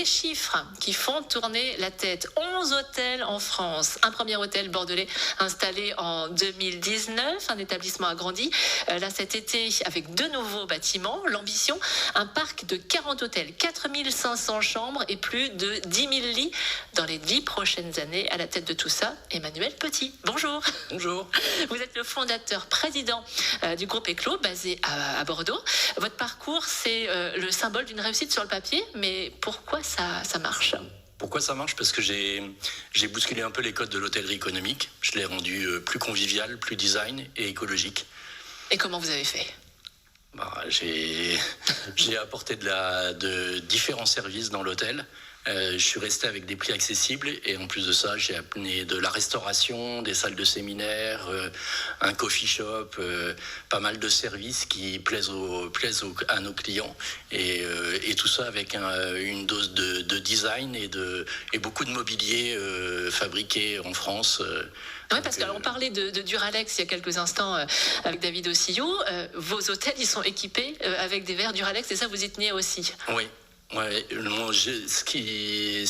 des chiffres qui font tourner la tête. 11 hôtels en France. Un premier hôtel bordelais installé en 2019, un établissement agrandi. Là cet été avec 2 nouveaux bâtiments. L'ambition, un parc de 40 hôtels, 4500 chambres et plus de 10 000 lits dans les 10 prochaines années. À la tête de tout ça, Emmanuel Petit. Bonjour. Bonjour. Vous êtes le fondateur, président du groupe Eclos, basé à Bordeaux. Votre parcours, c'est le symbole d'une réussite sur le papier, mais pourquoi ça marche ? Pourquoi ça marche ? Parce que j'ai bousculé un peu les codes de l'hôtellerie économique. Je l'ai rendu plus convivial, plus design et écologique. Et comment vous avez fait ? J'ai apporté de différents services dans l'hôtel. Je suis resté avec des prix accessibles et en plus de ça, j'ai amené de la restauration, des salles de séminaire, un coffee shop, pas mal de services qui plaisent à nos clients et tout ça avec une dose de design et beaucoup de mobilier fabriqué en France. Oui, parce qu'on parlait de Duralex il y a quelques instants avec David Ossillou. Vos hôtels, ils sont équipés avec des verres Duralex et ça, vous y tenez aussi. Oui. Ouais, ce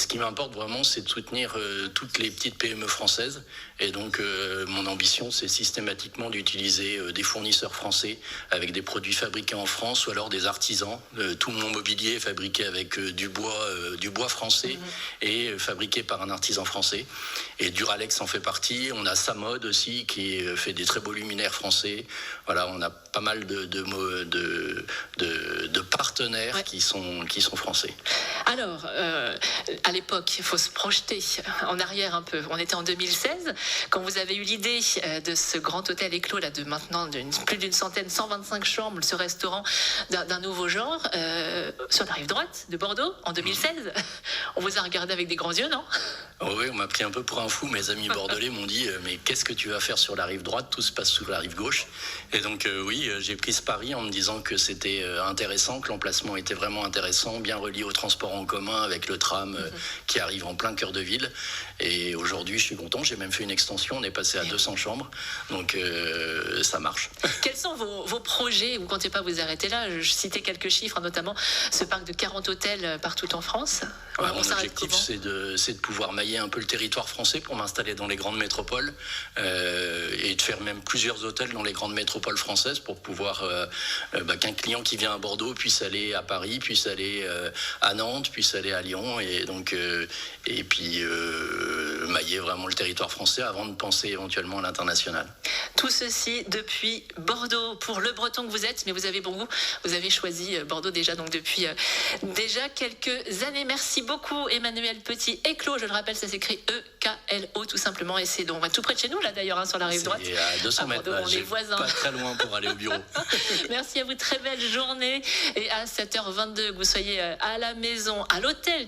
qui m'importe vraiment, c'est de soutenir toutes les petites PME françaises. Et donc, mon ambition, c'est systématiquement d'utiliser des fournisseurs français avec des produits fabriqués en France ou alors des artisans. Tout mon mobilier est fabriqué avec du bois français et fabriqué par un artisan français. Et Duralex en fait partie. On a Samod aussi qui fait des très beaux luminaires français. Voilà, on a pas mal de partenaires qui sont français. Alors, à l'époque, il faut se projeter en arrière un peu. On était en 2016, quand vous avez eu l'idée de ce grand hôtel Eclos, là, de maintenant plus d'une centaine, 125 chambres, ce restaurant d'un nouveau genre, sur la rive droite de Bordeaux, en 2016. On vous a regardé avec des grands yeux, non ? Oui, on m'a pris un peu pour un fou. Mes amis bordelais m'ont dit « Mais qu'est-ce que tu vas faire sur la rive droite ? Tout se passe sur la rive gauche. » Et donc, oui, j'ai pris ce pari en me disant que c'était intéressant, que l'emplacement était vraiment intéressant, bien relié au transport en commun avec le tram qui arrive en plein cœur de ville. Et aujourd'hui, je suis content. J'ai même fait une extension. On est passé à 200 chambres. Donc, ça marche. Quels sont vos projets ? Vous ne comptez pas vous arrêter là ? Je citais quelques chiffres, notamment ce parc de 40 hôtels partout en France. Mon objectif, c'est de pouvoir mailler un peu le territoire français pour m'installer dans les grandes métropoles et de faire même plusieurs hôtels dans les grandes métropoles françaises pour pouvoir qu'un client qui vient à Bordeaux puisse aller à Paris, puisse aller à Nantes, puisse aller à Lyon et puis mailler vraiment le territoire français avant de penser éventuellement à l'international. Tout ceci depuis Bordeaux, pour le breton que vous êtes, mais vous avez bon goût, vous avez choisi Bordeaux déjà donc depuis déjà quelques années. Merci beaucoup Emmanuel Petit. Eclos, je le rappelle, ça s'écrit E-K-L-O tout simplement et c'est donc tout près de chez nous là d'ailleurs sur la rive droite. C'est à 200 mètres, Bordeaux, on est voisins. Pas très loin pour aller au bureau. Merci à vous, très belle journée et à 7h22 que vous soyez à la maison, à l'hôtel